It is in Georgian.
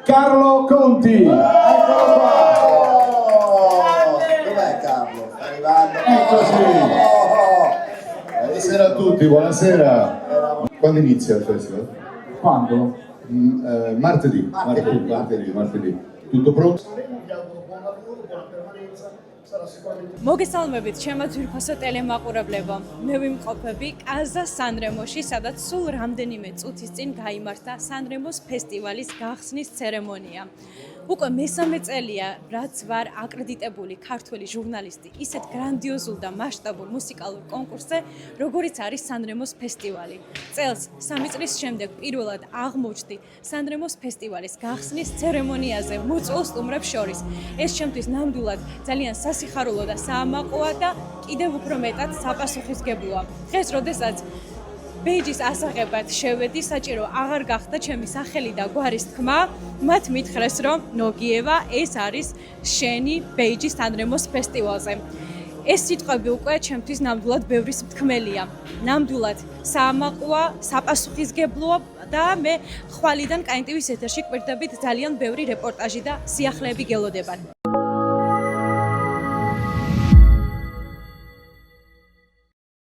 Carlo Conti. Eccolo qua. Dov'è Carlo? Sta arrivando. Eccoci. Buonasera a tutti, buonasera. Quando inizia il festival? Quando? Martedì. Tutto pronto? მოგესალმებით ჩემო ძვირფასო ტელემაყურებლებო. მე ვიმყოფები კაზას სანრემოში, სადაც სულ რამდენიმე წუთის წინ გაიმართა სანრემოს ფესტივალის გახსნის ცერემონია. უკვე მესამე წელია, რაც ვარ აკრედიტებული ქართველი ჟურნალისტი ისეთ გრანდიოზულ და მასშტაბურ მუსიკალურ კონკურსზე, როგორიც არის სანრემოს ფესტივალი. წელს 3 წლის შემდეგ პირველად აღმოჩნდი სანრემოს ფესტივალის გახსნის ცერემონიაზე მოწვეულ სტუმრებს შორის. ეს ჩემთვის ნამდვილად ძალიან სასიხარულო და საამაყოა და კიდევ უფრო მეტად საპასუხისმგებლოა. დღეს, როდესაც ბეიჯის ასაღებად შევედი, საჭირო აღარ გახდა ჩემი სახელი და გვარის თქმა, მათ მითხრეს, რომ ნოგიევა, ეს არის შენი ბეიჯის სანრემოს ფესტივალზე. ეს სიტყვები უკვე ჩემთვის ნამდვილად ბევრის მთქმელია. ნამდვილად საამაყოა, საპასუხისმგებლოა და მე ხვალიდან კაინტივის ეთერში კვირდებით ძალიან ბევრი რეპორტაჟი და სიახლეები გელოდებან.